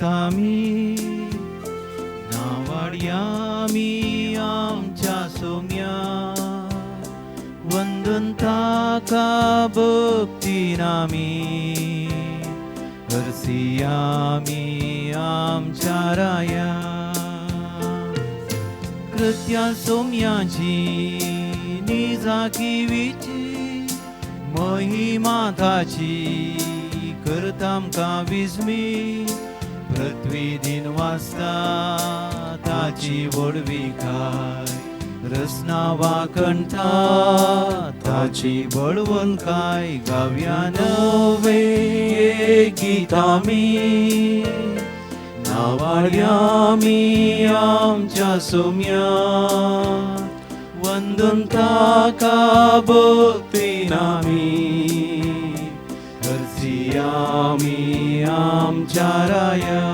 आमी नावाड्यामी आमच्या सोम्या वंदन ताका भक्तीन आमी हरसियामी आमच्या राया कृत्या सोम्याची निजाकिवीची महिमा ताची करतामकां विस्मी पृथ्वी दिन वाजता ताची व्हडविकाय रसना वाकणटा ताची बळवंतकाय गावया नवे गीत आमी नावाड्यामी आमच्या सोम्या वंदन ताका भक्तीन आमी हरसियामी आमच्या राया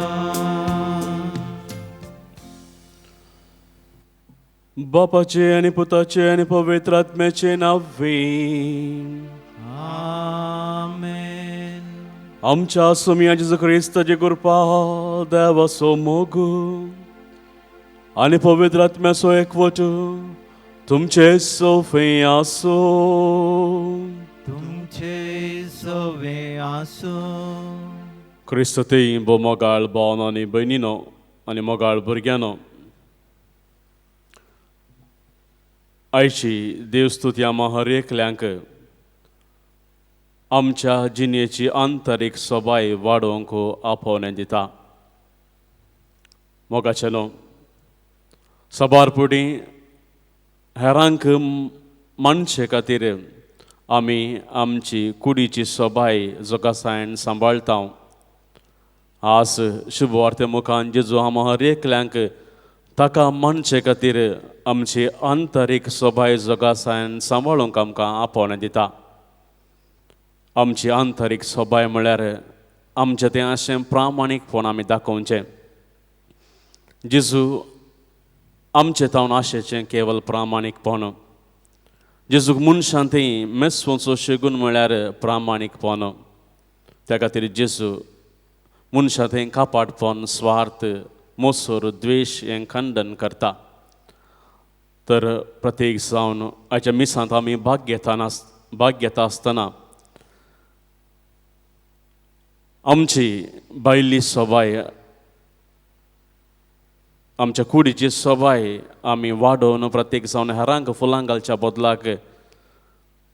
बापाचे आणि पुताचे आणि पवित्र आत्म्याचे नावे आमेन. आमच्या सोम्या जेजू ख्रिस्ताची कृपा देवाचो मोग आणि पवित्र आत्म्याचो एकवट तुमचे सोफे आसो तुमचे सवे आसो. क्रिस्त तेई बो मोगाळ भावन आनी भयणीनो आनी मोगाळ भुरग्यानो आयची देवस्तुती आम्हा हर एकल्यांक आमच्या जिणेची आंतरीक सोबाय वाडोवंक आपोवणें दिता. मोगाचेनो सबार फुडें हेरांक मनशे खातीर आमी आमची कुडीची सोबाय जोगासायन सांबाळटा. आज शुभवार्ते मुखान जेजू आम्हा हर एकल्यांक ताका मनशे खातीर आमची आंतरीक सोबाय जोगासायन सांबाळूंक आमकां आपोवणें दिता. आमची आंतरीक सोबाय म्हळ्यार आमचें तें अशें प्रामाणीकपण आमी दाखोवचें. जेजू आमचें तावन आशेचें केवल प्रामाणीकपण. जेजूक मनशां तें मेस्वचो शेगून म्हळ्यार प्रामाणीकपण. त्या खातीर जेजू मनशां तें कापाडपण स्वार्थ मोसोर द्वेश हें खंडन करता. तर प्रत्येक जावन आयच्या मिसांत आमी भाग घेता आसतना आमची बायल्ली सोबाय आमच्या कुडीची सोबाय आमी वाडोवन प्रत्येक जावन हेरांक फुलां घालच्या बदलाक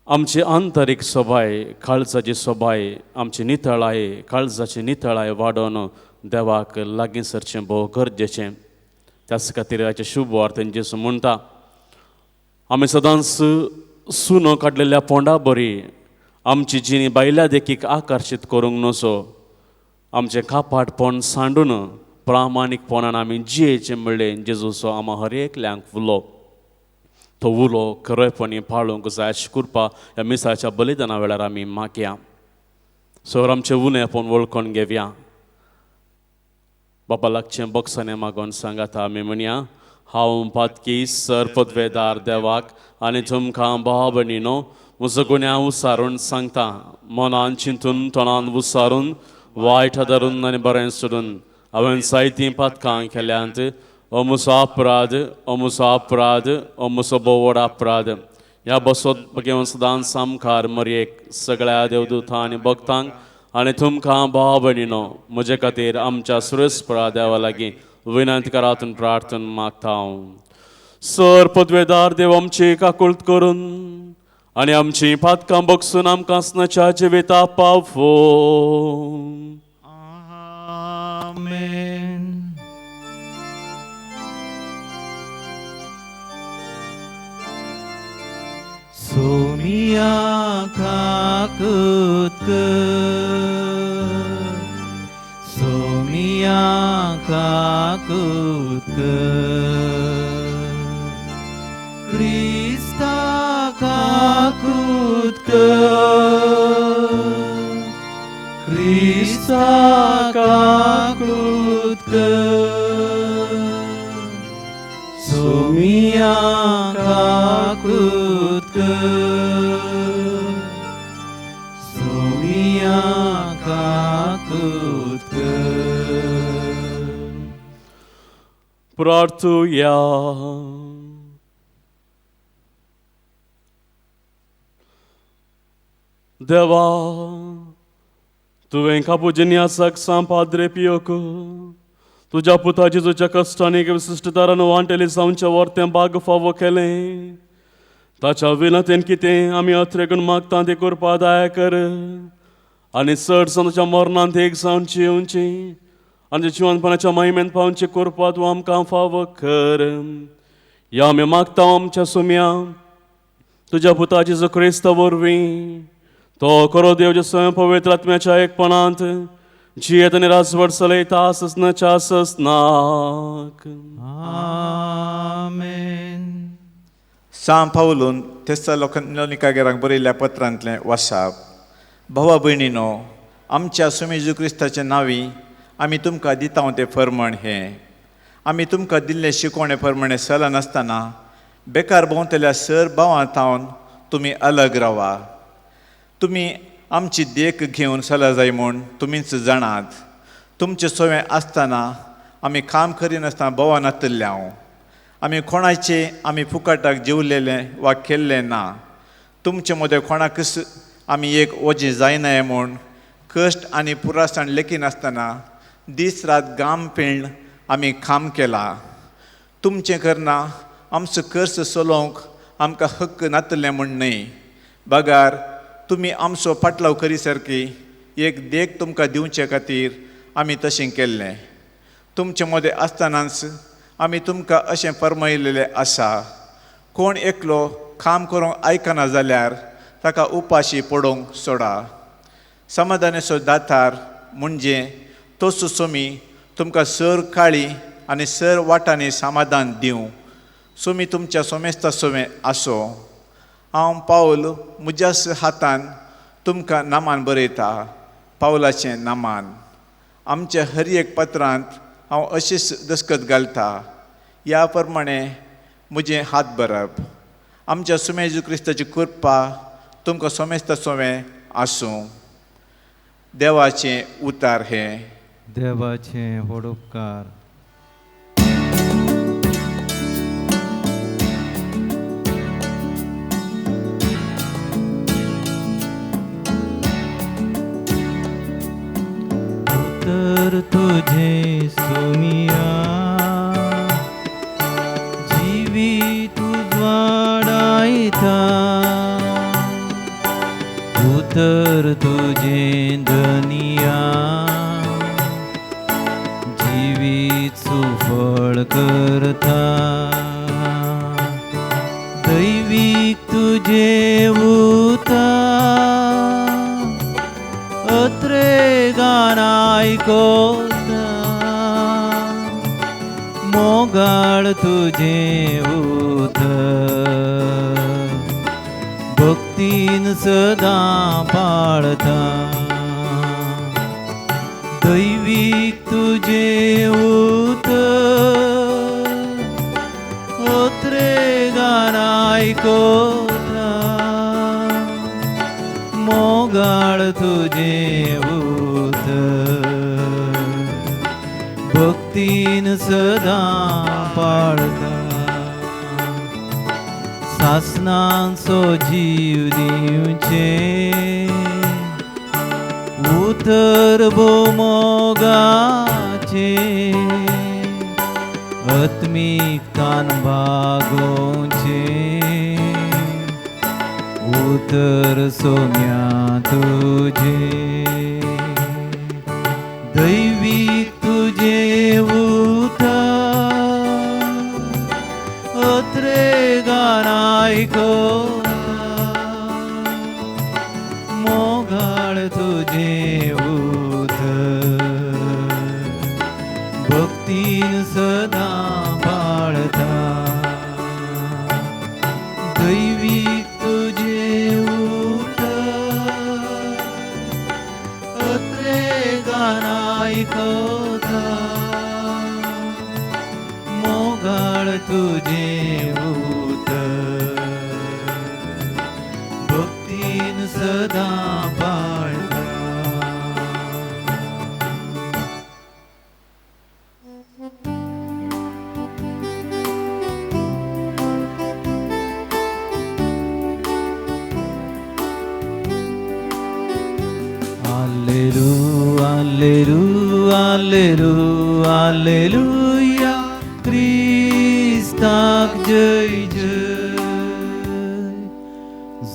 आमची आंतरीक सोबाय काळजाची सोबाय आमची नितळाय काळजाची नितळाय वाडोवन देवाक लागीं सरचें भोव गरजेचें. त्याच खातीर हाचे शुभ वार्तेन जेजू म्हणटा आमी सदांच सुनो काडलेल्या पोंडा बरी आमची जिणी बायल्या देखीक आकर्शीत करूंक नजो. आमचें कापाडपण सांडून प्रामाणीकपणान आमी जियेचें म्हणलें जेजूचो आम्हा हर एकल्यांक उलो. तो उलो खरेपणी पाळूंक जाय अशी कृपा ह्या मिसाच्या बलिदाना वेळार आमी मागया. सर आमचें उणेपण वळखून घेवया. बापा लागचें बॉक्सांनी मागोन सांगाता आमी म्हणया हांव पातकी सर पदवेदार देवाक आनी तुमकां भाव भयणीनो म्हजो गुन्यांव उसारून सांगता. मनान चिंतून तोंडान उसारून वायट धरून आनी बरें सोडून हांवें जायतीं पातकां केल्यांत. हो म्हजो अपराध हो म्हजो अपराध हो म्हजो बोवड अपराध. ह्या बसत घेवन सदांच सामकार मरयेक सगळ्या देवदूतां आनी भक्तांक आनी तुमकां भाव भयणीनो म्हजे खातीर आमच्या सुरेस्पळा देवा लागीं विनंती करातून प्रार्थना मागता हांव. सर पदवेदार देव आमची काकुळट करून आनी आमची पातकां बगसून आमकां आसनाच्या जिविता पावो. आमेन. सोमिया काकुळट कर सोमिया काकुळट कर क्रिस्ता काकुळट कर क्रिस्ता काकुळट कर सोमिया काकुळट कर सोमिया काकुळट कर. प्रार्थुया. देवा, तुवें कापुजिन्यासाक सांपाद्रे पियोको तुझ्या पुता जेजूच्या कश्टांनी विशिश्ट तरान वांटेली जावच्या वर्तें बाग फावो केलें. ताच्या विनतेन कितें आमी अत्रेगून मागता ते करपा दया कर आनी चड ताच्या मरणांत एक जावन जिवची आनी जिवनपणाच्या महिमेन पावचे करपा तूं आमकां फावो कर. या आमी मागता आमच्या सुम्या तुझ्या पुता जेजू क्रिस्त वरवीं तो करो देव जे स्वयं पवित्र आत्म्याच्या एकपणांत जियेत आनी राजवट चलयता आसनाच्या आसनाक. आमेन. सां पावलून थेस्सलोनिकांक बरयल्ल्या पत्रांतलें वाचप. भावा भयणीनो, आमच्या सुमे जेजू क्रिस्ताच्या नांवी आमी तुमकां दिता तें फर्मण हें. आमी तुमकां दिल्लें शिकोवणे प्रमाणे चला नासतना बेकार भोंवतल्या सर भावांतावन तुमी अलग रावा. तुमी आमची देख घेवन चला जाय म्हूण तुमीच जाणात. तुमचें सवें आसतना आमी काम करिनासतना भोवान आतल्ल्या. आमी कोणाचे आमी फुकटाक जेवलेलें वा केल्लें ना. तुमचे मदें कोणाकच आमी एक ओजें जायनाय म्हूण कश्ट आनी पुरासाण लेखी नासतना दीस रात गाम पिण आमी काम केलां. तुमचें करना आमचो कर्स चलोवंक आमकां हक्क नातलें म्हूण न्हय, बगार तुमी आमचो पाटलाव करी सारकी एक देख तुमकां दिवचे खातीर आमी तशें केल्लें. तुमचे मदें आसतनाच आमी तुमकां अशें फर्मयलेलें आसा. कोण एकलो काम करूंक आयकना जाल्यार ताका उपाशी पडोवंक सोडा. समाधानाचो दातार म्हणजे तोच सोमी तुमकां सर काळी आनी सर वाटांनी समाधान दिवं. सोमी तुमच्या सोमेस्ता सोमें आसो. हांव पावल म्हज्याच हातान तुमकां नामान बरयता, पावलाचें नामान. आमच्या हर एक पत्रांत हांव अशीच दस्खत घालता. ह्या प्रमाणे म्हजें हात बरप. आमच्या सुमे जेजू क्रिस्ताची कृपा तुमकां सोमेस्ता सोमें आसूं. देवाचें उतार हें. देवाचें व्हड उपकार. उतर तुझे सुमिया जीवी तुझ वाडायता. उतर तुझे दुनिया जीवित सुफळ करता. दैविक तुझे उतार अत्रे गानाय कोता. मोगाळ तुझे उतर भक्तीन सदा पाळता. दैविक तुझे उतर अत्रे गानाय कोता. मोगाळ तुझे उतर भक्तीन सदा पाळता. सासनांचो जीव दिवचे उतर भोमोगाचे. आत्मिकतान भागोवचे उतर सोम्या तुझे. दैविक तुझे उतर अत्रे गानाय कोता. मोगाळ तुझे उतर भक्तीन सदा पाळता. दैविक तुझे उतर अत्रे गानाय कोता. मोगाळ तुझे उतर भक्तीन सदा पाळता. Alleluia, Christak जय जय.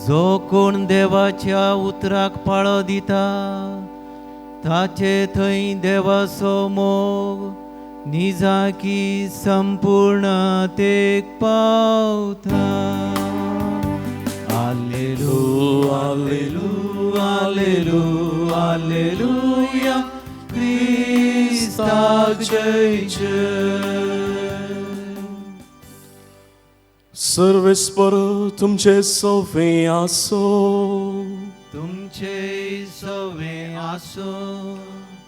जो कोण देवाच्या उतराक पाळो दिता ताचे थंय देवाचो मोग निजाकी संपूर्णतेक पावता. Alleluia, Alleluia, Alleluia, Alleluia, Christak जय जय. सर्वेस्पर तुमचे सोवे आसो. तुमचे सवे आसो.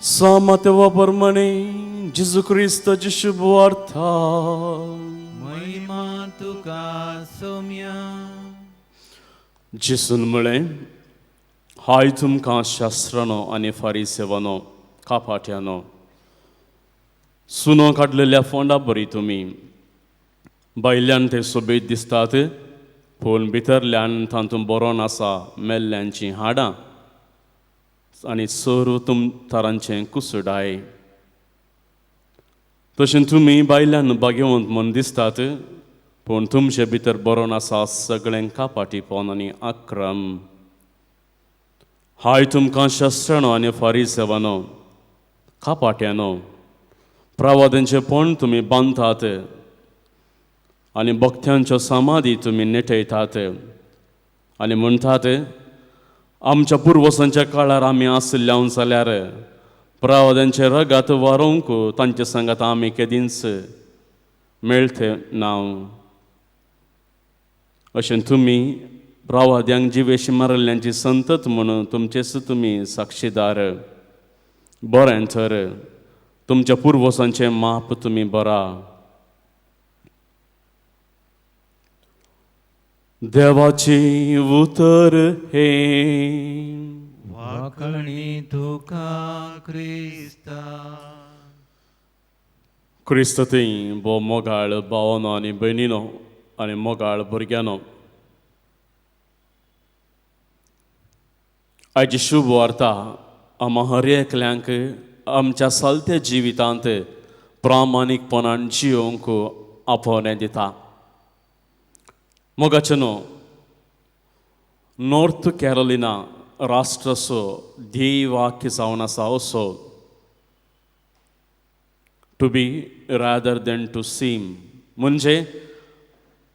सामतेवा प्रमाणे जेजू ख्रिस्ताची शुभ वार्ता. महिमा तुका सोम्या. जेसून म्हळें, हाय तुमकां शास्त्रानो आनी फारिसेवानो कापाट्यानो. सुनो काडलेल्या फोंडा बरी तुमी. भायल्यान ते सोबीत दिसतात, पूण भितरल्यान तातूंत बरोवन आसा मेल्ल्यांची हाडां आनी सोरू तरांचें कुसडाय. तशें तुमी भायल्यान भाग्यवंत म्हूण दिसतात, पूण तुमचे भितर बरोवन आसा सगळें कापाटीपण आनी अक्रम. हाय तुमकां शास्त्रानो आनी फारिसेवानो कापाट्यानो. प्रवाद्यांचें पण तुमी बांदतात आनी भक्त्यांच्यो समाधी तुमी नेटयतात आनी म्हणटात, आमच्या पुर्वसांच्या काळार आमी आसल्यां जाल्यार प्रवाद्यांचे रगात वारोवंक तांचे सांगात आमी केदींच मेळथे नांव. अशें तुमी प्रवाद्यांक जिवेशी मारिल्ल्यांची संतत म्हणून तुमचेच तुमी साक्षीदार. बरें तर तुमच्या पुर्वसांचें माप तुमी बरा. देवाची उतर हे वाकणी तुका क्रिस्ता. क्रिस्तती बो मोगाळ भावानो आनी भयणीनो आनी मोगाळ भुरग्यानो, आयची शुभ वार्ता आम्हा हर एकल्यांक आमच्या चलत्या जिवितांत प्रामाणीकपणान जियोंक आपोवणें दिता. मोगाचेनो, नॉर्थ कॅरोलिना राष्ट्राचो ध्येय वाक्य जावन आसा असो, to be rather than to seem. म्हणजे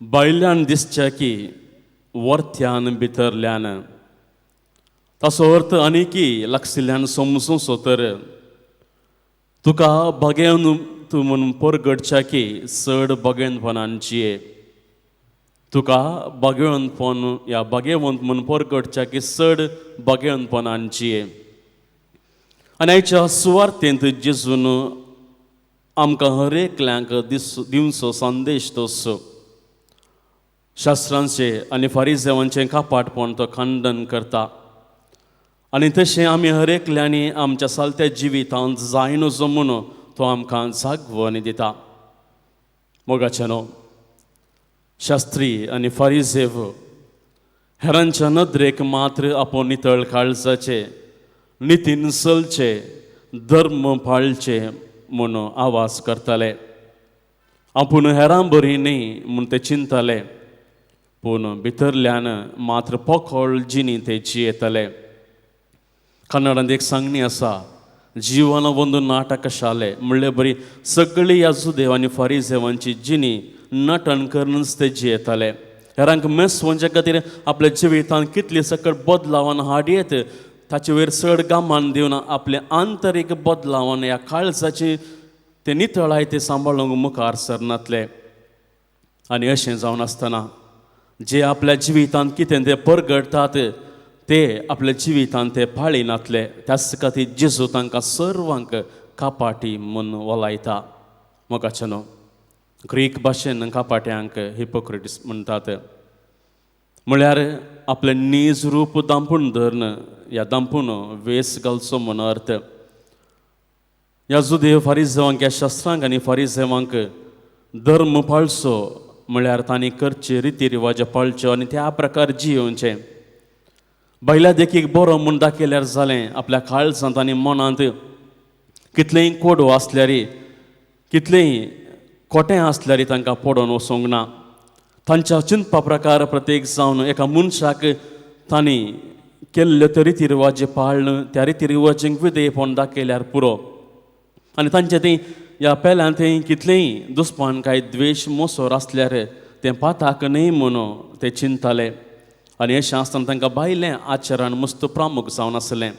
भायल्यान दिसचें की वरत्यान भितरल्यान. ताचो अर्थ आनीकी लागशिल्ल्यान समजूंचो तर तुका बगेवन तूं म्हणून परगडच्या की चड बगेनपणान जिये. तुका बगेवनपण या बगेवंत म्हणून परगडच्या की चड बगेवनपणान जिये. आनी आयच्या सुवार्थेंत जेजून आमकां हर एकल्यांक दिवचो संदेश तसो. शास्त्रांचे आनी फारिसेवांचें कापाटपण तो खंडन करता. आनी तशें आमी हर एकल्यांनी आमच्या चलत्या जिवितांत जाय नजो म्हणून तो आमकां जागवण दिता. मोगाचेनो, शास्त्री आनी फारिसेव हेरांच्या नदरेक मात्र आपूण नितळ काळजाचे, नितीन चलचे, धर्म पाळचे म्हूण आवाज करताले. आपूण हेरां बरी न्ही म्हूण ते चिंतताले, पूण भितरल्यान मात्र पोकळ जिणी ते जियेतले. कन्नडांत एक सांगणी आसा, जीवन ಒಂದು नाटक शाले म्हणल्यार बरी सगळी याजुदेव आनी फारिसेवांची जिणी नटन करूनच ते जियेताले. हेरांक मेसवचे खातीर आपल्या जिवितांत कितली सकळ बदलावन हाडयेत ताचे वयर चड गामान दिवन आपले आंतरीक बदलावन ह्या काळजाची ते नितळाय ते सांबाळूंक मुखार सरनातले. आनी अशें जावन आसतना जे आपल्या जिवितांत कितें ते परगडतात ते आपल्या जिवितांत ते पाळिनातले. त्याच खातीर जेजू तांकां सर्वांक कापाटी म्हूण वलायता. मोगाचेनो, ग्रीक भाशेन कापाट्यांक हिपोक्रेटिस म्हणटात. म्हळ्यार आपलें नीज रूप दांपून धरन या दांपून वेस घालचो म्हूण अर्थ. ह्या जुदेव फारिसेवांक ह्या शास्त्रांक आनी फारिसेवांक धर्म पाळचो म्हळ्यार तांणी करचे रिती रिवाज पाळच्यो आनी त्या प्रकार जियोवचें. भायल्या देखीक बरो म्हूण दाखयल्यार जालें, आपल्या काळजांत आनी मनांत कितलेंय कोडो आसल्यार कितलेंय कोटें आसल्यार तांकां पडोवन वचोंक ना. तांच्या चिंतपा प्रकार प्रत्येक जावन एका मनशाक तांणी केल्ल्यो त्यो रिती रिवाजी पाळन त्या रिती रिवाजींक विधेयपण दाखयल्यार पुरो. आनी तांचें तें ह्या पेल्यान थंय कितलेंय दुस्मान काय द्वेश मोसोर आसल्यार तें पाताक न्हय म्हणून ते चिंतताले. आनी अशें आसतना तांकां भायलें आचरण मस्त प्रामुख जावन आसलें.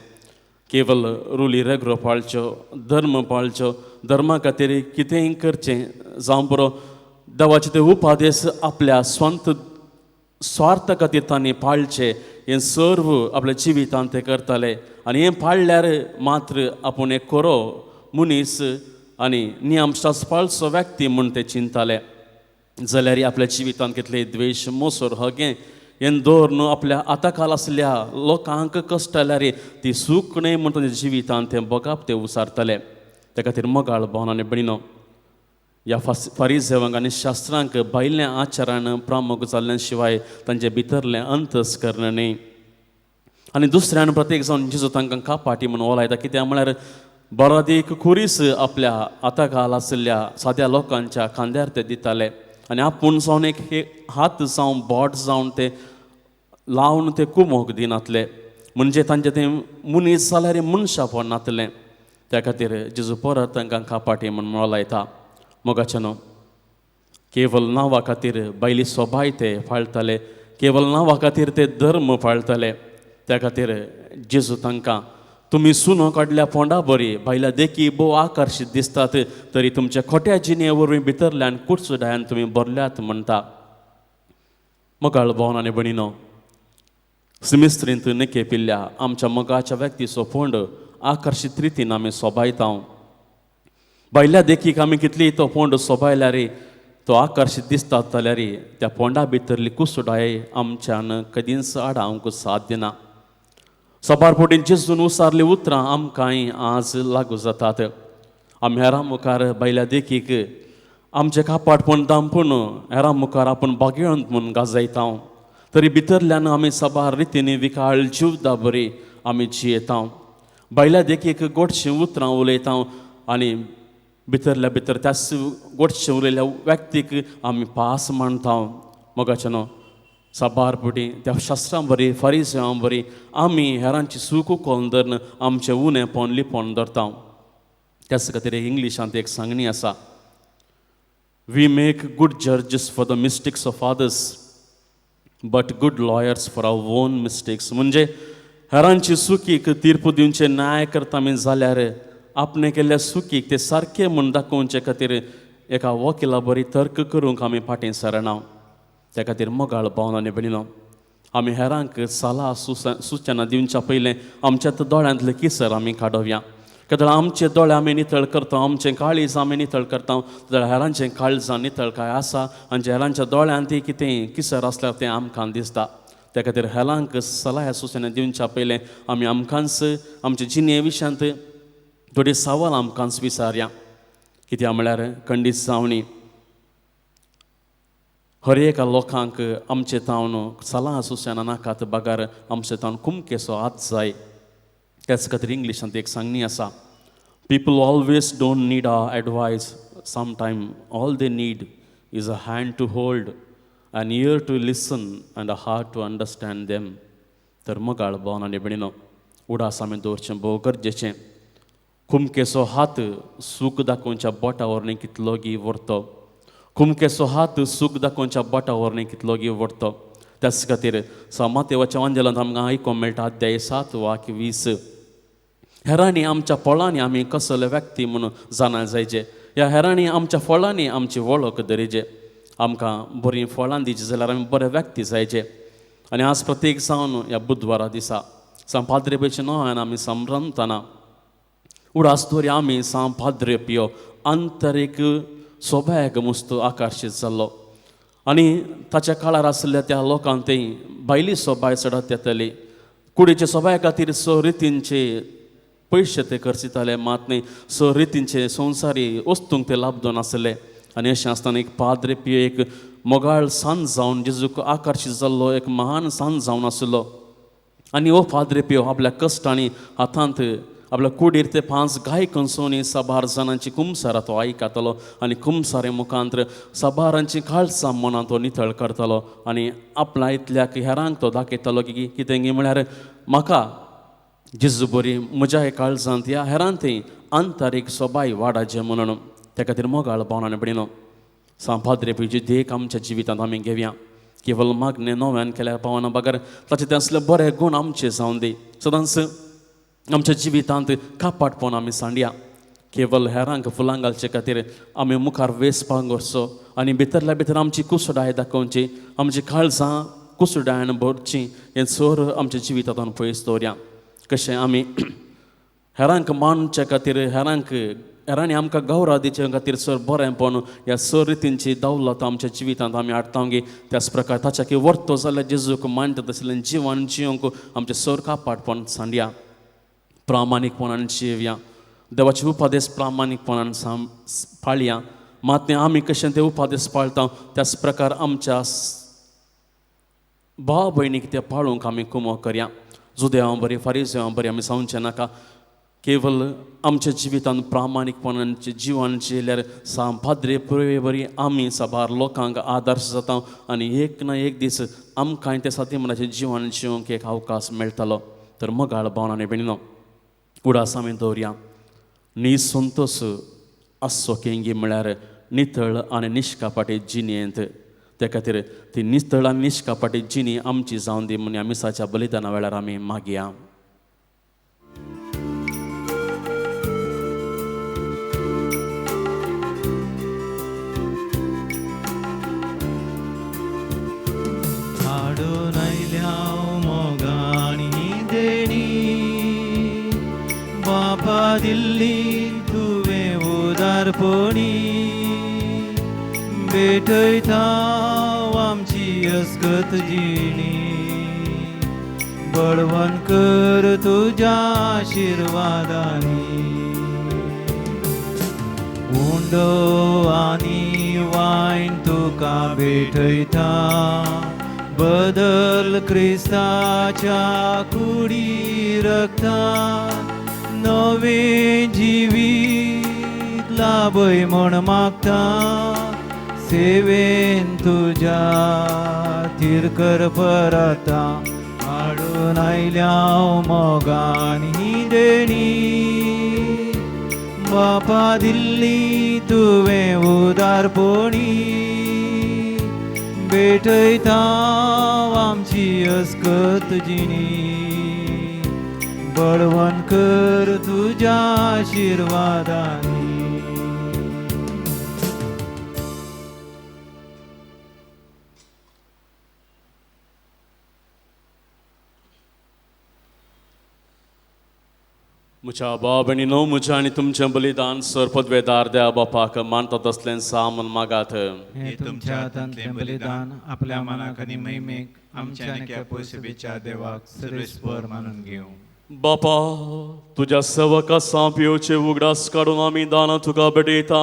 केवल रुली रेगरो पाळच्यो, धर्म पाळच्यो, धर्मा खातीर कितेंय करचें जावं पुरो देवाचे ते उपादेश आपल्या स्वंत स्वार्थ खातीर तांणी पाळचे हें सर्व आपल्या जिवितांत ते करताले. आनी हें पाळल्यार मात्र आपूण एक कोरो मनीस आनी नियमशास्त्र व्यक्ती म्हूण ते चिंतताले. जाल्यार आपल्या जिवितांत कितले द्वेश मोसोर हगे हें दवरून आपल्या आताकाल आसल्या लोकांक कश्ट आयल्यार ती सूख न्हय म्हूण तांच्या जिवितांत तें बगाप ते उसारताले. त्या खातीर मोगाळ भावन आनी भयणीनो, ह्या फारिझेवांक आनी शास्त्रांक भायलें आचरण प्रामुख जाल्ल्या शिवाय तांचे भितरलें अंतस्करण न्हय. आनी दुसऱ्यान प्रत्येक जावन जेजू तांकां कापाटी म्हणून ओलायता. कित्याक म्हळ्यार बरादीक खुरीस आपल्या आताकाल आसल्या साद्या लोकांच्या खांद्यार ते दिताले. आनी आपूण जावन एक हात जावं बोट जावन ते लावन ते कुमोक दिनातले. म्हणजे तांचें तें मनीस जाल्यार मनशापण नातलें. त्या खातीर जेजू परत तांकां कापाटी म्हणून ओलायता. मोगाचेनो, केवल नांवा खातीर भायली सोबाय ते पाळटाले, केवल नांवा खातीर ते धर्म पाळटाले. त्या खातीर जेजू तांकां तुमी सुनो काडल्या पोंडा बरी भायल्या देखी भोव आकर्शीत दिसतात तरी तुमच्या खोट्या जिणे वरवीं भितरल्यान कुडचुड्यान तुमी भरल्यात म्हणटा. मोगाळ भावन आनी भयणीनो, सिमिस्त्रींत नेके पिल्ल्या आमच्या मोगाच्या व्यक्तीचो पोंड आकर्शीत रितीन आमी सोबायता. भायल्या देखीक आमी कितली तो पोंड सोबायल्यार तो आकर्शीत दिसता जाल्यार त्या पोंडा भितरली कुसुडाय आमच्यान कधीच आडावंक साध्य ना. सबारपोटीन जेजून उसारली उतरां आमकांय आज लागू जातात. आमी हेरां मुखार भायल्या देखीक आमचें कापाटपण दामपूण हेरां मुखार आपूण बागेळंत म्हूण गाजयता. तरी भितरल्यान आमी सबार रितीनी विकाळ जिवदा बरी आमी जियेता. भायल्या देखीक गोडशीं उतरां उलयता आनी भितरल्या भितर त्याच गोडशें उलयल्या व्यक्तीक आमी पास मानता. मोगाचेनो, सबारपुटी त्या शास्त्रां बरी फारिझेवां बरी आमी हेरांची सूख उखोवन धरून आमचें उणेंपण लिपोवन धरता. त्याच खातीर इंग्लिशांत एक सांगणी आसा, we make good judges for the mistakes of others but good lawyers for our own mistakes. म्हणजे हेरांची चुकीक तीर्प दिवचे न्याय करता आमी जाल्यार आपणे केल्ल्या चुकीक ते सारकें म्हूण दाखोवचे खातीर एका वकिला बरी तर्क करूंक आमी फाटीं सरना. त्या खातीर मोगाळ भावन आनी भयणीनो, आमी हेरांक सलाह सुचना दिवच्या पयलें आमच्यात दोळ्यांतले किसर आमी काडोवया. कित्याक आमचे दोळे आमी नितळ करता, आमचें काळीज आमी नितळ करता, जाल्यार हेरांचें काळजां नितळ काय आसा आनी हेरांच्या दोळ्यांत कितें किसर आसल्यार तें आमकां दिसता. त्या खातीर हेरांक सलाह सुचना दिवच्या पयलें आमी आमकांच आमच्या जिणे विशयांत थोडी सवाल आमकांच विचारया. कित्याक म्हळ्यार खंडीत जावनी हर एका लोकांक आमचे तावन सलाह सुचना नाकात बागार आमचे तावन कुमकेचो हात जाय. त्याच खातीर इंग्लिशांत एक सांगणी आसा, people always don't need our advice, sometime all they need is a hand to hold, an ear to listen and a heart to understand them. तर मोगाळ भावन आनी भयणीनो, उडास आमी दवरचें भोव गरजेचें. कुमकेचो हात सूख दाखोवच्या बोटा वरवीं कितलो गी व्हरतो, कुमकेचो हात सूख दाखोवच्या बोटा वरवीं कितलो गी व्हरतो. त्याच खातीर मातेवाच्या वांजेलांत आमकां आयकोंक मेळटा अध्याय 7:20, हेरांनी आमच्या फळांनी आमी कसले व्यक्ती म्हणून जाणा जायचे, ह्या हेरांनी आमच्या फळांनी आमची वळख धरिचे. आमकां बरीं फळां दिवची जाल्यार आमी बरे व्यक्ती जायचे. आनी आज प्रत्येक जावन ह्या बुधवारा दिसा पाद्रे पेचे न्हय आमी संभ्रमतना उडास दवरी आमी पाद्रे पियो आंतरीक सोबायक मस्त आकर्शीत जाल्लो. आनी ताच्या काळार आसलेल्या त्या लोकांक ते भायली सोबाय चडत येतली. कुडीचे सोबाय खातीर स रितींचे पयशे ते खर्चिताले, मात न्ही स रितींचे संवसारी वस्तूंक ते लाभदो नासले. आनी अशें आसतना एक पाद्रे पियो एक मोगाळ सांज जावन जेजूक आकर्शीत जाल्लो एक महान सांज जावन आसलो. आनी हो पाद्रे पियो आपल्या कश्टांनी हातांत आपल्या कुडीर ते 5 गाय कंसोनी साबार जाणांची कुमसारा तो आयकतालो आनी कुमसारे मुखांतर साबारांची काळसां मनां तो नितळ करतालो आनी आपल्या इतल्याक हेरांक तो दाखयतालो की कितें गी म्हळ्यार म्हाका जेजू बरी म्हज्या हे काळजांत ह्या हेरांत आंतरीक सोबाय वाडाचे म्हणून त्या खातीर मोगाळ भावनाने बडिनो सांपाद्रेपीची देख आमच्या जिवितांत आमी घेवया केवळ मागणे नव्यान केल्यार पावना बगर ताचे ते असले बरे गूण आमचे जावन दी सदांच आमच्या जिवितांत कापाटपण आमी सांडया केवळ हेरांक फुलां घालचे खातीर आमी मुखार वेसपाक वचचो आनी भितरल्या भितर आमची कुसडाय दाखोवची आमची काळजां कुसडायन भरची हें सोर आमच्या जिवितांत पयस दवरया कशें आमी हेरांक मानच्या खातीर हेरांनी आमकां गौरव दिवचे खातीर सर बरेंपण ह्या सर रितींची दौलत आमच्या जिवितांत आमी हाडटांगी त्याच प्रकार ताच्या की वर्तो जाल्यार जेजूक मानता तसलें जिवन जियोंक आमचें सर कापाटपण सांडया प्रामाणीकपणान जिवया देवाचे उपादेश प्रामाणीकपणान पाळया मात आमी कशें ते उपादेश पाळटा त्याच प्रकार आमच्या भाव भयणीक ते पाळूंक आमी कुमो करया जुदेवां बरी फारिसेवां बरी आमी जावचें नाका केवळ आमच्या जिवितांत प्रामाणीकपणाचें जिवन जियेल्यार सांपाद्रे पुरवे बरी आमी साबार लोकांक आदर्श जाता आनी एक ना एक दीस आमकांय ते सत्यमनाचें जिवन जिवंक एक अवकाश मेळटलो तर मोगाळ भावनाने बेणिनो उडास आमी दवरया निसंतोश आसचो केंगी म्हळ्यार नितळ आनी निश्कापाटी जिणेंत त्या खातीर ती नितळ आनी निश्कापाटी जिणी आमची जावन दी म्हूण ह्या मिसाच्या बलिदाना वेळार आमी मागया हाडून आयल्या मोगाणी देणी बापा दिल्ली तुवें उदारपणी भेटयता आमची अस्कत जिणी बळवण कर तुज्या आशिर्वादांनी उंडो आनी वायन तुका भेटयता बदल क्रिस्ताच्या कुडी रक्तांत नवे जिवीत लाभय म्हण मागता सेवेन तुज्या तिरकर परता हाडून आयल्या मोगान ही देणी बापा दिल्ली तुवें उदारपणी भेटयता आमची अस्कत जिणी बळवण कर तुज्या आशिर्वादांनी म्हज्या बाबणीनो म्हज्या आनी तुमचें बलिदान सरपदवेदार देवा बापाक मानता तसलें सामन मागात हे तुमच्या हातांतलें बलिदान आपल्या मनाक आनी मैमेक आमच्या आनी पयसुबेच्या देवाक सर्वेस्पर मानून घेवं बापा तुज्या सेवका पिवचे उगडास काडून आमी दानां तुका भेटयता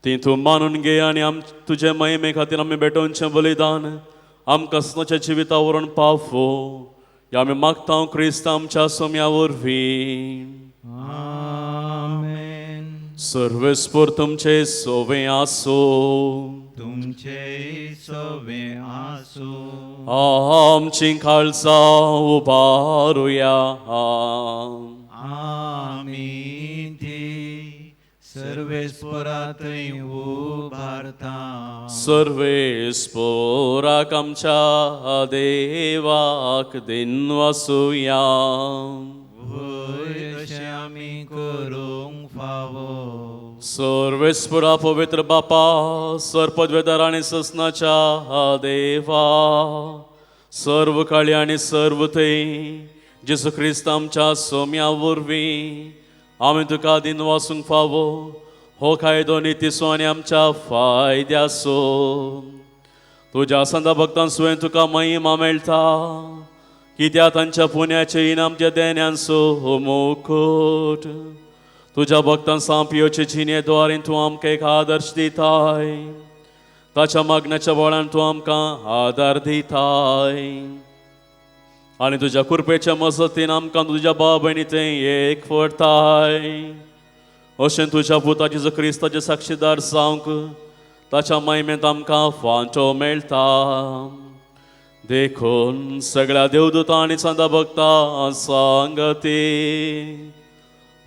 ती तूं मानून घे आनी तुजे महिमे खातीर आमी भेटोवचें बलिदान आमकां सदांच्या जिविता व्हरून पावो या आमी मागता क्रिस्त आमच्या सोम्या वरवीं आमेन सर्वेस्पर तुमचे सोवे आसो तुमचे सवे आसो आमची खालसा उबारुया आमीन ती सर्वेस्परातय उबारता सर्वेस्पराक आमच्या देवाक दिन वासुया वय अशें आमी करूंक फावो सर्वेस्परा पवित्र बापा सरपदवेदार आनी ससनाच्या देवा सर्व काळी आनी सर्व थंय जेसू क्रिस्त आमच्या सोम्या वरवीं आमी तुका दिन वासूंक फावो हो कायदो नितीसो आनी आमच्या फायद्यासो तुज्या संदा भक्तां सुवें तुका महिमा मेळटा कित्याक तांच्या पुण्याचे इनाम त्या देण्यांचो मुकुट तुज्या भक्तां सांपियोचे जिणे द्वारे तूं आमकां एक आदर्श दिताय ताच्या मागण्याच्या बोळान तूं आमकां आदार दिताय आनी तुज्या कृपेच्या मजतीन आमकां तुज्या भाव भयणी ते एक करताय. अशें तुज्या पुता जेजू क्रिस्ताचे साक्षीदार जावंक ताच्या महिमेंत आमकां फांटो मेळटा. देखून सगळ्या देवदूतां आनी संत भक्तां सांगती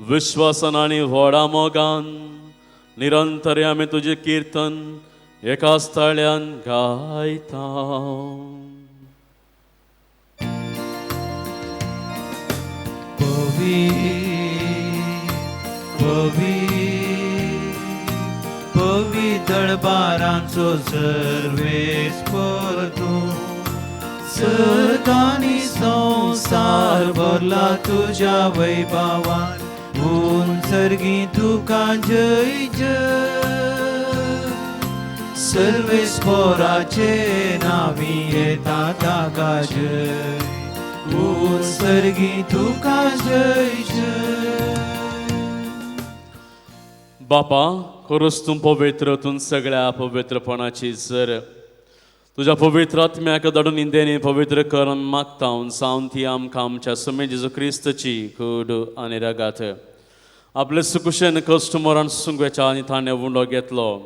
विश्वासान आनी व्हडा मोगान निरंतर आमी तुजें कीर्तन एका स्थळ्यान गायता. पवित्र बारांचो सर्वेस तूं सदानी संसार भरला तुज्या वैभवान. सर्गी तुका जय जय. सर्वेस्पराचे नावी येता ताका जय. सर्गी तुका जय जय. बापा, खरोच तूं पवित्र, तूं सगळ्या पवित्रपणाची जर तुज्या पवित्र आत्म्याक धाडून इंदेनी पवित्र करून मागता. जावन ती आमकां आमच्या समे जेजू क्रिस्तची कूड आनी रगात आपले सुकुशेन कश्ट मरण सुंगवेच्या आनी ताणें उंडो घेतलो.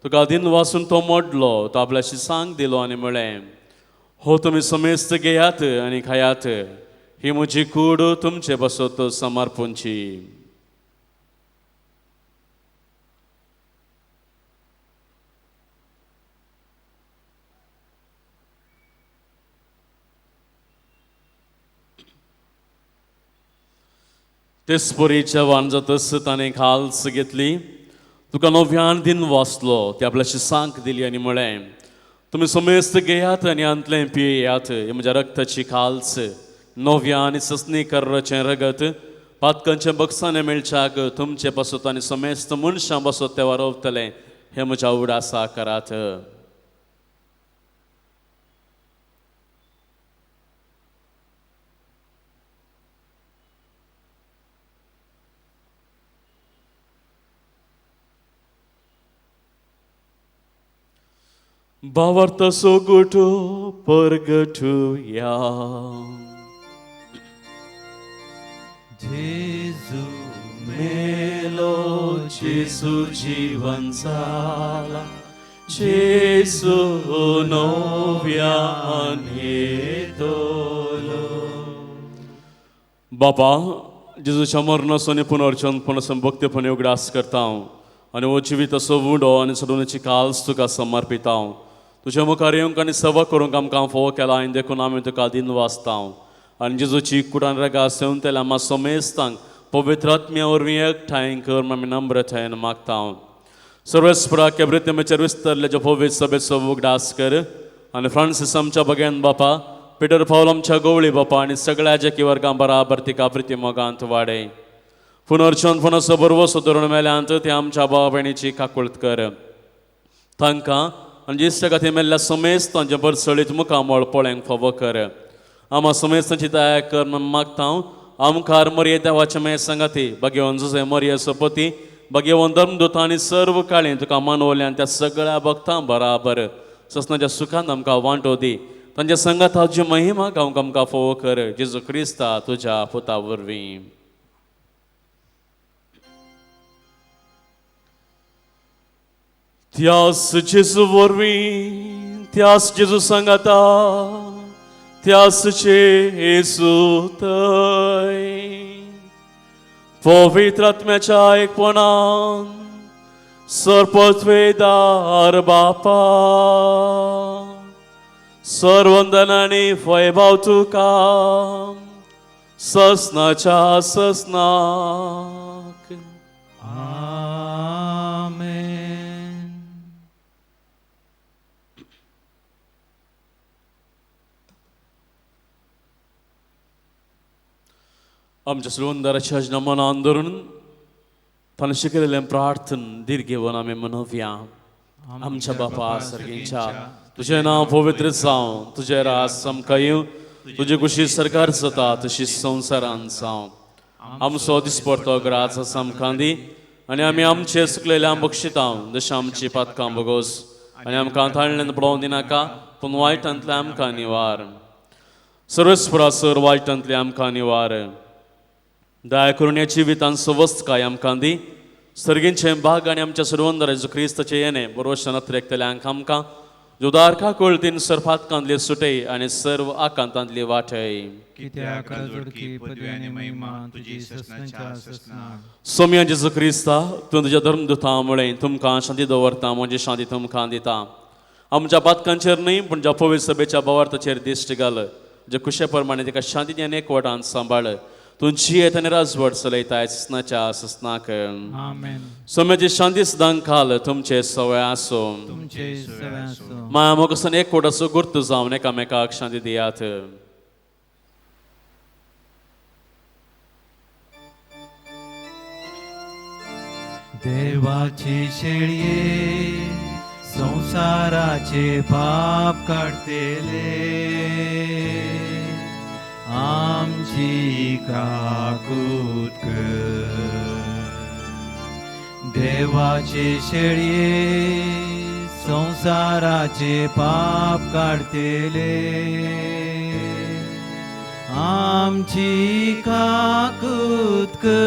तुका दिन वासून तो मोडलो, तो आपल्याशी सांग दिलो आनी म्हळें, हो तुमी समेस्त घेयात आनी खायात, ही म्हजी कूड तुमचे बसत समर्पूंची. तेसपरीच्या वांजतस ताणें खालस घेतली, तुका नव्यान दिन वाचलो, ती आपल्याशी सांक दिली आनी म्हळें, तुमी समेस्त घेयात आनी अंतलें पियेयात, ही म्हज्या रक्ताची खालस नव्या आनी ससनी कर्राचें रगत पातकांचें बक्षांनी मेळच्याक तुमचे बसत आनी समेस्त मनशां बसत ते वारोवतलें, हें म्हज्या उडासा करात. Bavarta sogutu परगटूया. जेजू मेलो, जेजू जीवन जाला, जेजू नव्यान येतलो. बापा, जेजूच्या मरणाचो पुनर्जन्मपणाचो भक्तीपणे उगडास करता आनी हो जिवीत असो उडो आनी सोडूनची काल्स तुका समर्पिता. तुज्या मुखार येवंक आनी सेवा करूंक आमकां फोव केला आनी देखून आमी तुका दिन वाचता. आनी जेजूची कुडान रगा सेवन तेला आम्हा समेस्तांक पवित्र आत्म्या वरवीं एकठांय कर आमी नम्रतायेन मागता. सर्वेस्परा केब्रितेमेचेर विस्तरले जे पवित्र सभेचो उगडास कर आनी फ्रांसीस आमच्या भगेन बापा, पिटर पावल आमच्या गवळी बापा आनी सगळ्या जेकी वर्गां बराबर तिका प्रिती मोगांत वाडय. पुनर्जन्मपणाचो बरवो सुदरून मेल्यांत ते आमच्या भाव भयणीची काकुळट कर. तांकां आनी ज्येश्ठ गाथी मेल्ल्या समेस्तांचे बरसळीत मुखामोळ पळोवंक फावो कर. आम्हा समेस्तांची दया कर म्हूण मागता. आमकार मरिये देवाचे मे संगाती भगवान जुजे मरिये सपती भगवान धर्मदूत आनी सर्व काळी तुका मानवले आनी त्या सगळ्या भक्तां बराबर ससनाच्या सुखांत आमकां वांटो दी. तांच्या संगाताची महिमा गावंक आमकां फावो कर. जेजू क्रिस्ता तुज्या पुता वरवीं. त्यास जेजू वरवीं, त्यास जेजू सांगाता, त्यास जेजू थंय पवित्र आत्म्याच्या एकपणान सरपत्वेदार बापा, सर्वंदनांनी वैभव तुका ससनाच्या ससनाक. आमेन. आमच्या सुंदराच्या मनान धरून ताणें शिकयलेलें प्रार्थन दीर्घ घेवन आमी मनोवया. आमच्या बापा सर्गींच्या, तुजें नांव पवित्र जावं, तुजें रास आमकां येवं, तुजी कुशी सरकार जाता तशी संवसारांत जावं. आमचो दिसपडटो ग्रास आमकां दी आनी आमी आमचे सुकलेल्या बक्षिता जशें आमची पातकां भोगोस आनी आमकां ताळ्ळेन पडोवंक दिनाका, पूण वायटांतल्यान आमकां निवार. सर्वेस्परासर वायटांतले आमकां निवार. दया करून या जिवितांत सवस्त काय आमकां दी. सर्गींचे भाग आनी आमच्या सर्वंदर जेजू क्रिस्ताचे येणे बरोवशें नत्रेकतल्यांक आमकां जुदारका कोळतीन सरपातकांतली सुटय आनी सर्व आकांतांतली वाटय. कित्याक जोडकी पदवी आनी महिमा तुजी ससनाच्या ससना. सोम्या जेजू क्रिस्ता तूं तुज्या धर्मदुता मुळे तुमकां शांती दवरता, म्हजी शांती तुमकां दिता. आमच्या पातकांचेर न्हय पूण ज्या पवित्र सभेच्या भावार्थाचेर दिश्ट घाल. जे कुशे प्रमाणे तिका शांतीन आनी एकवटान सांबाळ. तुमची येत आनी राजवट चलयताय ससनाच्या ससनाक. आमेन. सोम्याची शांती सदांच खाल तुमचे सवय आसूं. तुमचे सवय आसूं. माया मोगसान एकवट असो गुर्त जावन एकामेकाक शांती दियात. देवाची शेळये संसाराचे पाप काढतेले, आमची काकूत कर. देवाचे शेळये संसाराचे पाप काढतेले, आमची काकूत कर.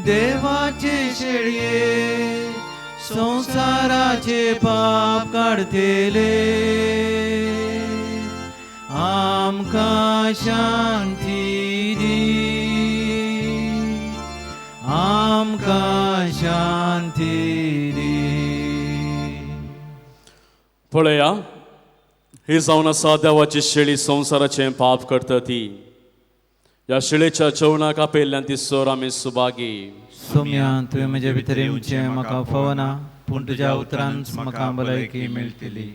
देवाचे शेळये संसाराचे पाप काढतेले, आमकां शांती दी. आमकां शांती दी. पळया, ही जावन आसा देवाची शेळी संसाराचे पाप करता ती. ह्या शेळेच्या जेवणाक आपयल्ल्यान ती सोर आमी सुभागी. सोम्या तुवें म्हजे भितर येवचें म्हाका फवना, पूण तुज्या उतरांच म्हाका भलायकी मेळटली.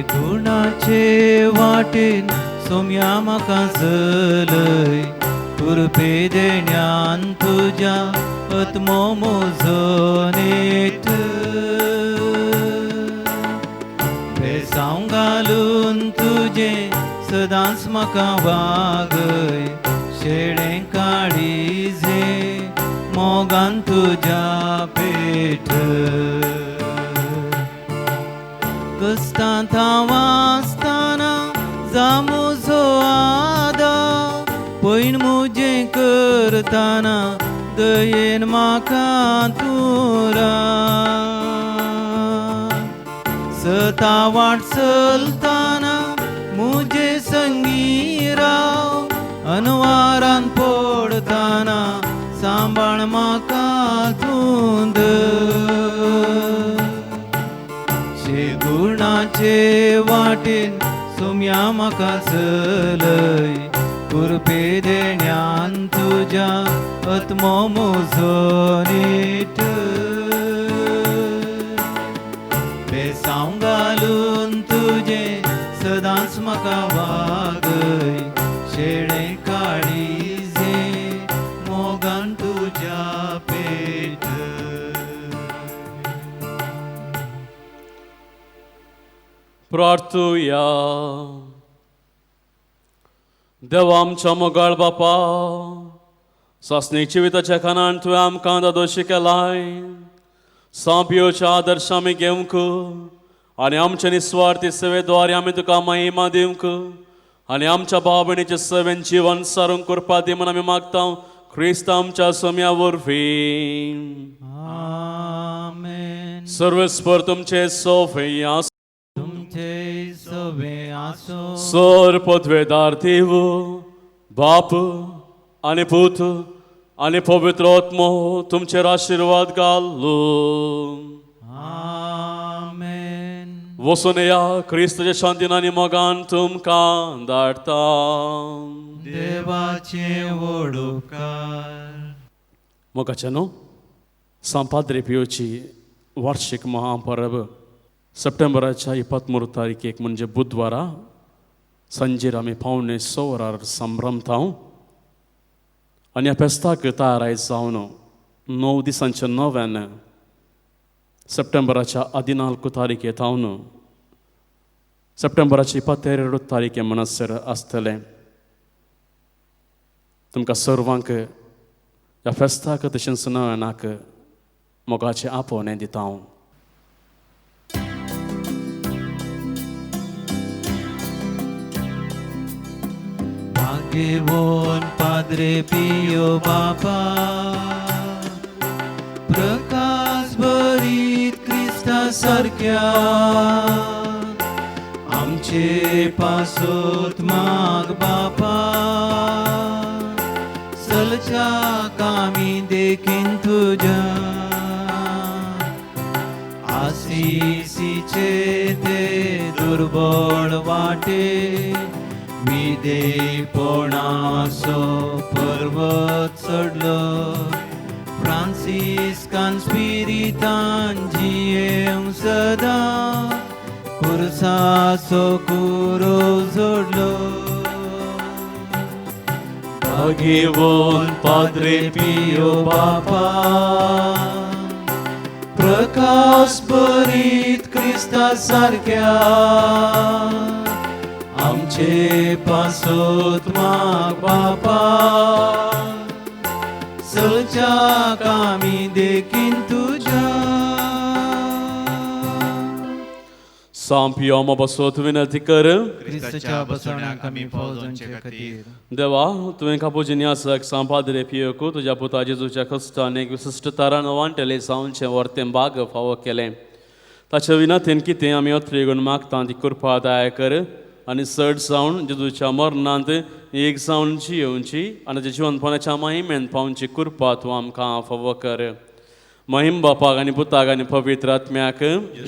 धुणाचे वाटेन सोम्या म्हाका चलय, कृपे देण्यान तुज्या आत्मो मोजोन येत. भेसांव घालून तुजे सदांच म्हाका वागय, शेळें काळीजे मोगान तुज्या पेठ. कस्तांत हांव आसतना जामुजो आदार, पैन मुजें करतना दयेन म्हाका तूं राव. सता वाट चलतना मुजे संगी राव, अनवारान पडतना सांबाळ म्हाका तूं धर. गुणाचे वाटेन सोम्या म्हाका चलय, कृपे देण्यान तुज्या आत्मो मोजोन येत. भेसांव घालून तुजे सदांच म्हाका वागय, शेळें काळीजे मोगान तुज्या पेठ. प्रार्थुया. देवा आमच्या मोगाळ बापा, सासणी जिविताच्या खानान तुवें आमकां दादोशी केलाय. सांपियोच्या आदर्श आमी घेवंक आनी आमच्या निस्वार्थी सेवेद्वारे आमी तुका महिमा दिवंक आनी आमच्या भाव भयणीचे सेवेन जीवन सारूंक करपा दी म्हूण आमी मागता ख्रिस्त आमच्या सोम्या वरवीं. आमेन. सर्वेस्पर तुमचे सोफे आसूं. तुमचे सवे आसूं. सर पदवेदार देव, बाप आनी पूत आनी पवित्र आत्मो तुमचेर आशिर्वाद घालो. आमेन. वचून या क्रिस्ताच्या शांतीन आनी मोगान तुमकां धाडटा. देवाचे व्हड उपकार. मोगाचे न्हू सांपाद्री पियोची वार्षिक महापर्व सप्टेंबराच्या 23 तारीखेक म्हणजे बुधवारा संजेर आमी पावणे 6 वरार संभ्रमता. आनी ह्या फेस्ताक तयाराय जावन 9 दिसांच्या नव्यान ಸೆಪ್ಟೆಂಬರಾಚ 14 ತಾರೀಕು ತಾವನು ಸೆಪ್ಟೆಂಬರಾಚ 22 तारीख मनसर आसतलें तुमकां सर्वांक ह्या फेस्ताक तशेंच नव्यानाक मोगाचें आपोवणें दिता हांव. भाग्यवान Padre Pio Papa, प्रकाश भरीत क्रिस्ता सारक्या आमचे पासोत माग बापा, चलच्या कामी देखीन तुझ्या आशिषीचे ते दुर्बळ वाटे विधेयपणाचो पर्वत चढलो, फ्रांसिस्कान स्पिरितान जियेव सदा कुर्साचो कुरो जोडलो. भाग्यवान Padre Pio Papa, प्रकाश भरीत क्रिस्ता सारक्या आमचे पासोत माग बापा, चलच्या कामी देखीन तुझ्या सांपियोम बसोत विनंती कर. क्रिस्ताच्या बसवण्याक आमी फौजांचे खातीर देवा तुवें कापुजिनी आसाक सांपाद्रे पियोकू तुज्या पुता जेजूच्या कश्टान एक विशिश्ट तरान वांटले सावनचें वर्तें बाग फावो केलें. ताच्या विनंतीन कितें आमी अत्रेगून मागता ती कृपा दाय कर आनी चड सावन जेजूच्या मरणांत एक सावन जियोवची आनी ताच्या जिवनपणाच्या महिमेन पावची कृपा तूं आमकां फावो कर. महिम बापाक आनी पुताक आनी पवित्र आत्म्याक,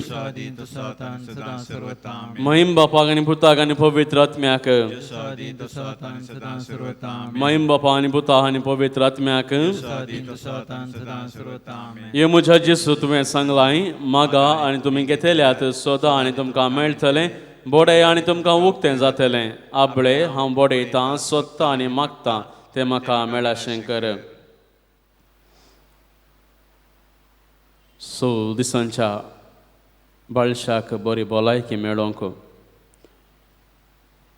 स्वाधीन तो सातान सदा सर्वता आमेन. महिम बापाक आनी पुताक आनी पवित्र आत्म्याक, स्वाधीन तो सातान सदा सर्वता आमेन. महिम बापा आनी पुता आनी पवित्र आत्म्याक. स्वाधीन तो सातान सदा सर्वता आमेन. हे म्हज्या जेसू तुवें सांगलाय मागा आनी तुमी घेतल्यात सोदा आनी तुमकां मेळटलें, बोडे आनी तुमकां उक्तें जातलें. आपले हांव बोडयतां सोदतां आनी मागतां तें म्हाका मेळाशें कर. सो दिसांच्या बाळशाक बरी भलायकी मेळोंक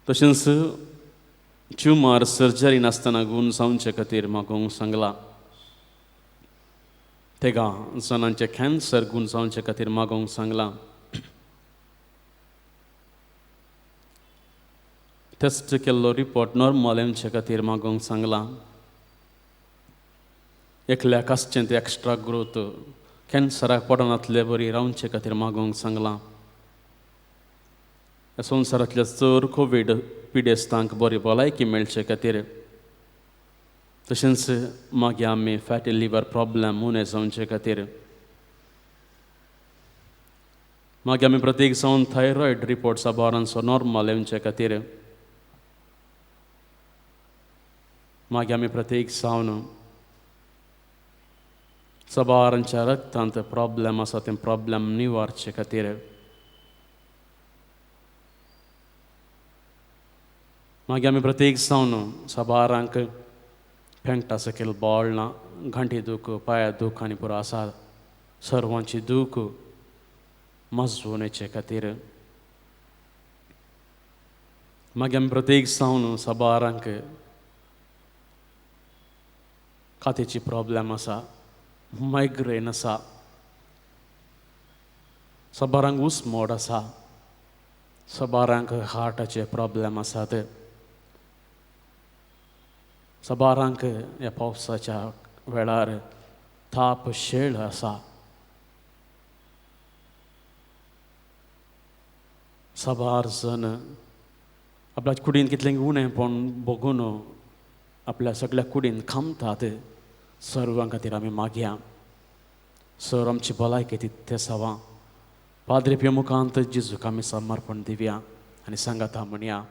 तशेंच ट्युमर सर्जरी नासतना गूण जावचे खातीर मागोवंक सांगला. तेगा जनांचे कॅन्सर गूण जावचे खातीर मागोवंक सांगला. टेस्ट केल्लो रिपोर्ट नॉर्मल येवचे खातीर मागोवंक सांगला. एकल्याक आसचें तें एक्स्ट्रा ग्रोथ कॅन्सराक पडनातले बरी रावचे खातीर मागोवंक सांगला. ह्या संवसारांतल्या चड कोवीड पिडेस्तांक बरी भलायकी मेळचे खातीर तशेंच मागीर आमी फॅटी लिवर प्रॉब्लेम उणे जावचे खातीर मागीर आमी प्रत्येक सावन थायरॉयड रिपोर्ट साबारांचो नॉर्मल येवचे खातीर मागीर आमी प्रत्येक सावन सबारांच्या रक्तांत प्रॉब्लेम आसा तें प्रॉब्लेम निवारचे खातीर मागीर आमी प्रत्येक सावन सबारांक पेंटा सकयल बोळना घांटी दूख पांया दूख आनी पुरो आसा सर्वांची दूख मजवणेचे खातीर मागीर आमी प्रत्येक सावन सबारांक खातेची प्रॉब्लेम आसा मायग्रेन आसा सबारांक उसमोड आसा सबारांक हार्टाचे प्रॉब्लेम आसात सबारांक ह्या पावसाच्या वेळार ताप शेळ आसा सबार जण आपल्या कुडीन कितलें उणेंपण बघून आपल्या सगळ्या कुडीन खामतात सर्वां खातीर आमी मागया सर आमची भलायकी तितते सावा पाद्रे पियो मुखांत जेजूक आमी समर्पण दिवया आनी सांगाता म्हणया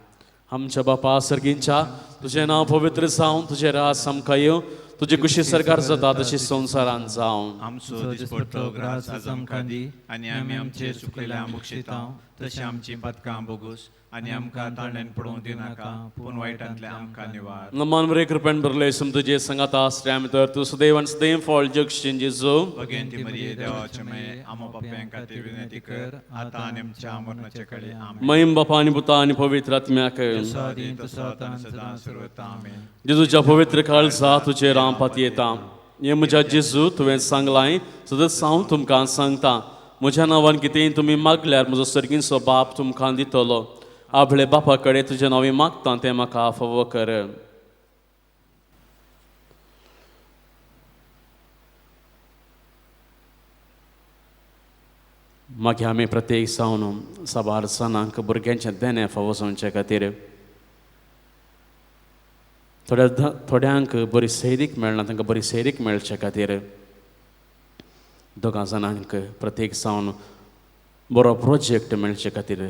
आमच्या बापा सर्गींच्या तुजें नांव पवित्र जावन तुजें रास आमकां येवं तुजी कुशी सरकार जाता तशी संवसारांत जावं आमचो दिसपट्टो ग्रास आज आमकां दी आनी आमी आमचे चुकलेल्या मुक्षितांव तशी आमची पदकां बोगूस आनी आमकां ताळ्यान पडूंक दिनाका पूण वायटांतले आमकां निवार. नमान बरे कृपेन बरले सम तुझे संगात आश्रय तर तू सदैवन सदैव फॉल जगशीन जेजू भगवंती मरिये देवाचे माये आमो पाप्यां खातीर विनंती कर आतां आनी आमच्या मरणाचे कळे आमेन. महिम बापा आणि पुता आणि पवित्र आत्म्याक सादी तसो आतां सदां सर्वता आमेन. जेजूच्या पवित्र काळजा तुझे रामपात येता ये म्हज्या जेजू तुवें सांगलाय सदत हांव तुमकां सांगता म्हज्या नांवान कितेंय तुमी मागल्यार म्हजो सर्गीचो बाप तुमकां दितलो. आपले बापा कडेन तुजें नांव मागता तें म्हाका फावो कर. मागीर आमी प्रत्येक सावन साबार सणांक भुरग्यांचें देणें फावो जावचे खातीर थोड्यांक बरी सैरीक मेळना तांकां बरी सैरीक मेळचे खातीर दोगां जाणांक प्रत्येक सावन बरो प्रोजेक्ट मेळचे खातीर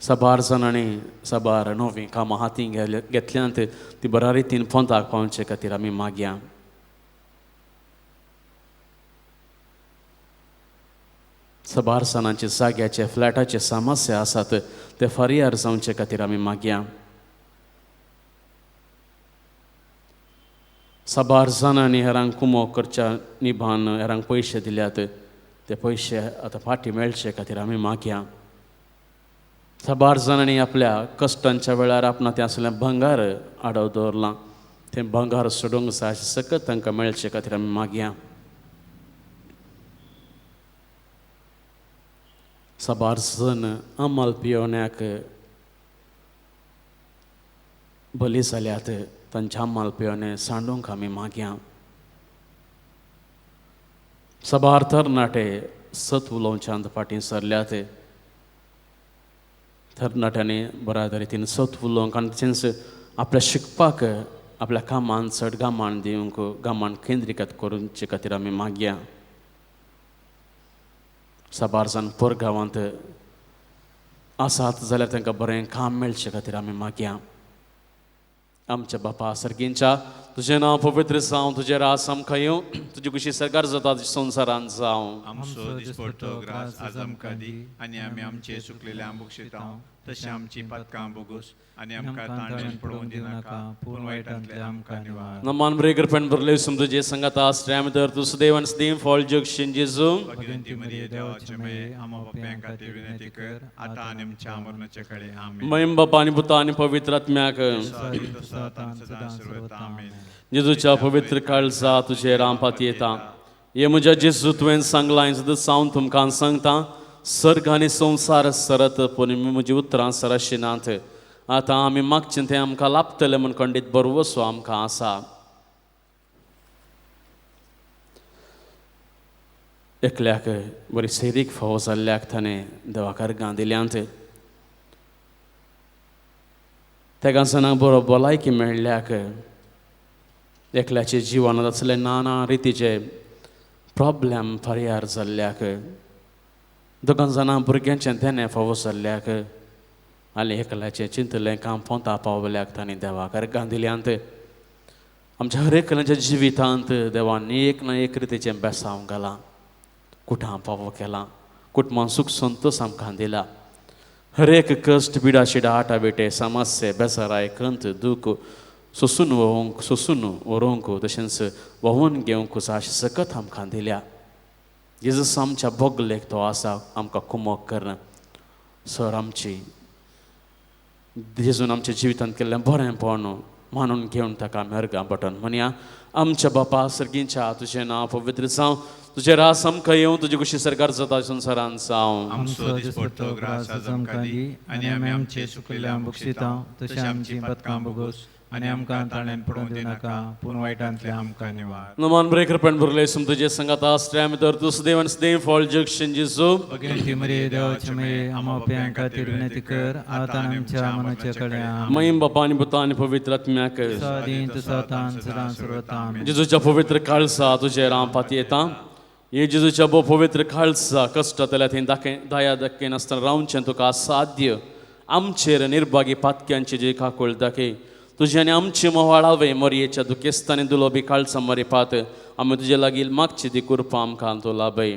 साबार जाणांनी साबार नवीं कामां हाती घेतल्यांत ती बऱ्या रितीन पोंताक पावचे खातीर आमी मागया. साबार सणांचे जाग्याचे फ्लॅटाचे समस्या आसात ते फरियार जावचे खातीर आमी मागया. साबार जाणांनी हेरांक कुमो करच्या निभान हेरांक पयशे दिल्यात ते पयशे आतां फाटीं मेळचे खातीर आमी मागया. साबार जाणांनी आपल्या कश्टांच्या वेळार आपणा तें आसलें भंगार आडव दवरलां तें भंगार सोडूंक जाय सकत तांकां मेळचे खातीर आमी मागया. साबार जण अंमल पियोवण्याक बली जाल्यात तांचे अंमल पियोवणे सांडूंक आमी मागया. साबार तरणाटे सत उलोवच्यांत फाटीं सरल्यात तरणाट्यांनी बऱ्या तरेन सत उलोवंक आनी तशेंच आपल्या शिकपाक आपल्या कामान चड गामान दिवंक गामान केंद्रीत करूचे खातीर आमी मागया. साबार जाण परगांवांत आसात जाल्यार तांकां बरें काम मेळचे खातीर आमी मागया. आमच्या बापा सर्गींच्या तुजें नांव पवित्र जावं तुजें रास आमकां येवं तुजी कुशी सरकार जाता संवसारांत जावं. आमचो दिसपडटो ग्रास आज आमकां दी आनी आमी आमचे चुकलेल्या बक्षितांव तशें आमची पदकां बोगूस आनी आमकां ताळ्यान पडूंक दिनाका पूण वायटांतले आमकां निवार. नमान ब्रेकर पेन बरले सम तुजे संगात आश्रय तर तू सदैवन सदैव फॉल जगशीन जेजू भगवंती मरिये देवाचे माये आमो पाप्यां खातीर विनंती कर आतां आनी आमच्या मरणाचे कळे आमेन. महिम बापा आणि पुता आणि पवित्र आत्म्याक सादी तसो आतां सदां सर्वता आमेन. जेजूच्या पवित्र काळजा तुझे रामपात येता ये म्हज्या जेजू तुवें सांगलां सदत हांव तुमकां सांगता सर्ग आनी संवसार सरत पूण म्हजी उतरां सरशिनात. आतां आमी मागचें तें आमकां लाभतलें म्हण खंडीत बरवसो आमकां आसा. एकल्याक बरी सैरीक फावो जाल्ल्याक ताणें देवाकार गां दिल्यांत तेगा जाणांक बरो भलायकी मेळ्ळ्याक एकल्याचे जिवनांत आसले नाना रितीचे प्रॉब्लेम फरियार जाल्ल्याक दोगां जाणां भुरग्यांचें देणें फावो जाल्ल्याक आनी एकल्याचें चिंतलें काम पोंता पावल्याक तांणी देवाकार गां दिल्यांत आमच्या हर एकल्याच्या जिवितांत देवान एक ना एक रितीचें बेसांव घालां कुठां फावो केलां कुटुंबान सूख संतोश आमकां दिला. हर एक कश्ट पिडा शिडा आटा बेटे समस्या बेजाराय कंत दूख सोसून व्हरूंक तशेंच व्होवन घेवंक साश सकत आमकां दिल्या. जेजूस आमच्या बोगलेक तो आसा आमकां कुमोक करना सर आमची जेजून आमच्या जिवितांत केल्लें बरेंपण मानून घेवन ताका आमी अर्गां बटन म्हणया. आमच्या बापा सर्गींच्या तुजें नांव पवित्र जावं तुजें रास आमकां येवं तुजी कुशी सरकार जाता संवसारांत जावं. आमचो दिसपडटो ग्रास आज आमकां दी आनी आमी आमचे चुकलेल्या बक्षितांव तशें आमची पदकां बोगूस आनी आमकां ताळ्यान पडूंक दिनाका पूण वायटांतले आमकां निवार. नमान ब्रेकर पेन बरले सम तुजे संगात आश्रय तर तू सदैवन सदैव फॉल जगशीन जेजू भगवंती मरिये देवाचे माये आमो पाप्यां खातीर विनंती कर आतां आनी आमच्या मरणाचे कळे आमेन. महिम बापा आणि पुता आणि पवित्र आत्म्याक सादी तसो आतां सदां सर्वता आमेन. जेजूच्या पवित्र काळजा तुजे रामपात येता हे जेजूच्या बो पवित्र काळजा कश्टातल्या थंय दाया दाखय नासतना रावचें तुका साध्य आमचेर निर्भागी पातक्यांची जी काकूळ दाखय तुझे आनी आमचे मोवाळावे मरयेच्या दुखेस्तांनी दुलोबी काळजा मरे पात आमी तुजे लागीं मागची ती कृपा आमकां तूं लाभय.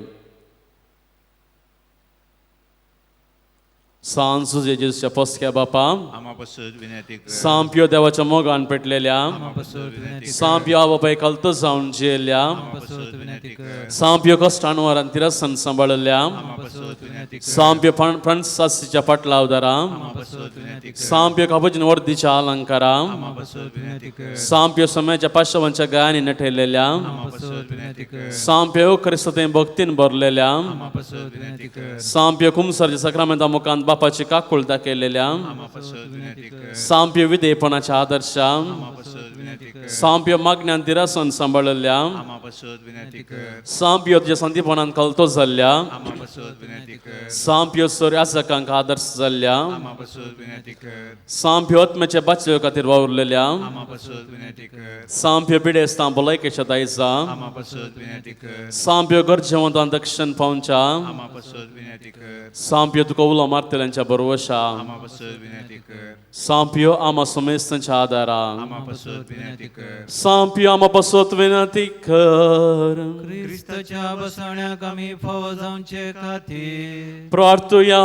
सांसू जेजूसच्या पोसक्या बापा आम्हा पासून विनंती कर सांप्यो देवाच्या मोगान पेटलेल्या आम्हा पासून विनंती कर सांप्यो आवपाय कलत जावन जियेल्या आम्हा पासून विनंती कर सांप्यो कष्टांवरान तिरसन सांबाळल्या आम्हा पासून विनंती कर सांप्यो प्रणसासीच्या पटला उदारा आम्हा पासून विनंती कर सांप्यो कपजन वर्दीच्या अलंकारा आम्हा पासून विनंती कर सांप्यो समयाच्या पाशवांच्या गायांनी नटलेल्या आम्हा पासून विनंती कर सांप्यो क्रिस्तते भक्तीन भरलेल्या आम्हा पासून विनंती कर सांप्यो कुमसरच्या सक्रामेंता मुखांत बापाची काकुळता केलेल्या आम्हा पासून विनंती कर सांप्यो विधेयपणाच्या आदर्शा आम्हा पासून विनंती कर सांप्यो मागण्यान तिरसन सांबाळल्या आम्हा पासून विनंती कर सांप्यो तुझ्या संतीपणान कलतो जाल्ल्या आम्हा पासून विनंती कर सांप्यो सूर्यासकांक आदर्श जाल्ल्या आम्हा पासून विनंती कर सांप्यो आत्म्याच्या बाचयो खातीर वावुरलेल्या आम्हा पासून विनंती कर सांप्यो पिडेस्तां भलायकेच्या दायजा आम्हा पासून विनंती कर सांप्यो गरजेवंतां दक्षिण पावच्या आम्हा पासून विनंती कर सांप्यो तुका उलो मारतेल्यांच्या बरोवशा आम्हा पासून विनंती कर सांप्यो आमा समेस्तांच्या आदारा आम्हा पासून विनंती कर सांप्यो आमा पासत विनंती कर क्रिस्ताच्या बसण्याक आमी फावो जावचे खातीर प्रार्थुया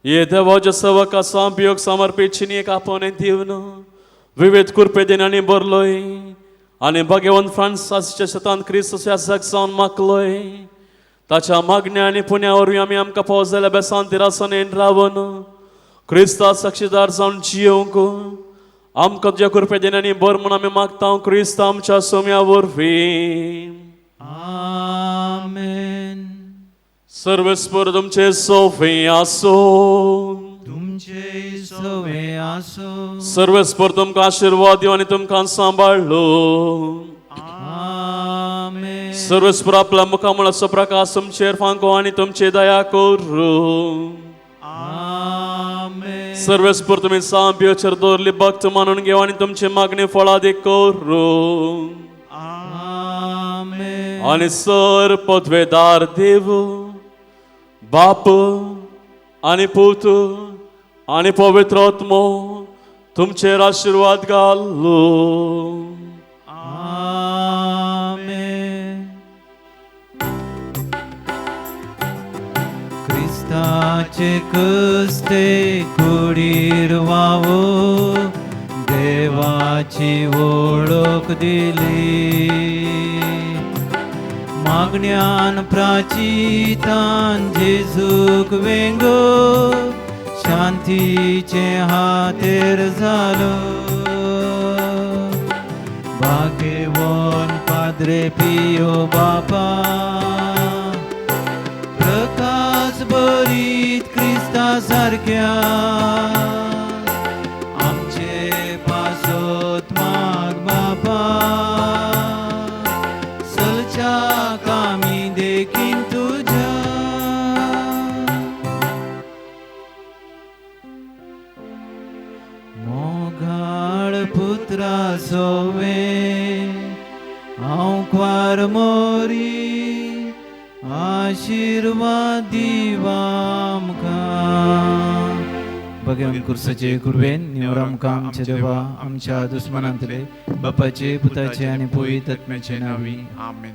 ये देवाच्या सेवका सांप्योक समर्पित एक आपोने दिवन विविध कुरपे दिनांनी बरलोय आनी भगवंत फ्रांसासच्या शेतान क्रिस्तच्या जगसावन मागलोय ताच्या मागण्या आनी पुण्यावरवी आमी आमकां फावो जाल्या बेसान तिरासनेन रावन क्रिस्ता साक्षीदार जावन जियोंक आमकां तुज्या कुरपे दिनांनी बर म्हूण आमी मागता क्रिस्त आमच्या सोम्या वरवीं आमेन. सर्वेस्पर तुमचे सोफे आसो तुमचे सवे आसो. सर्वेस्पर तुमकां आशिर्वाद दिवं आनी तुमकां सांबाळलो आमेन. सर्वेस्पर आपल्या मुखामळाचो प्रकाश तुमचेर फांको आनी तुमची दया करूं आमेन. सर्वेस्पर तुमी सांप्योचेर दवरली भक्त मानून घेव आनी तुमची मागणी फळादीक करूं आमेन. आनी सर पदवेदार देव बाप आनी पूत आनी पवित्र आत्मो तुमचेर आशिर्वाद घालो आमेन. क्रिस्ताचे कस्ते कुडीर वावो देवाची ओळख दिली मागण्यान प्राचितान जेजूक वेंगो शांतीचे हातेर जालो भाग्यवान पाद्रे पियो बापा प्रकाश बरीत क्रिस्ता सारक्या आमचे पासत माग बापा सलच्या कामी देखीन तुझ्या मोगाळ पुत्रा सोवे हांव क्वार मोरी आशीर्वाद दिवा आमकां भगवान कुर्साचे कुरवेन निवड आमकां आमचे देवा आमच्या दुस्मनांतले बापाचे पुताचे आनी पवित्र आत्म्याचे नावी आमेन.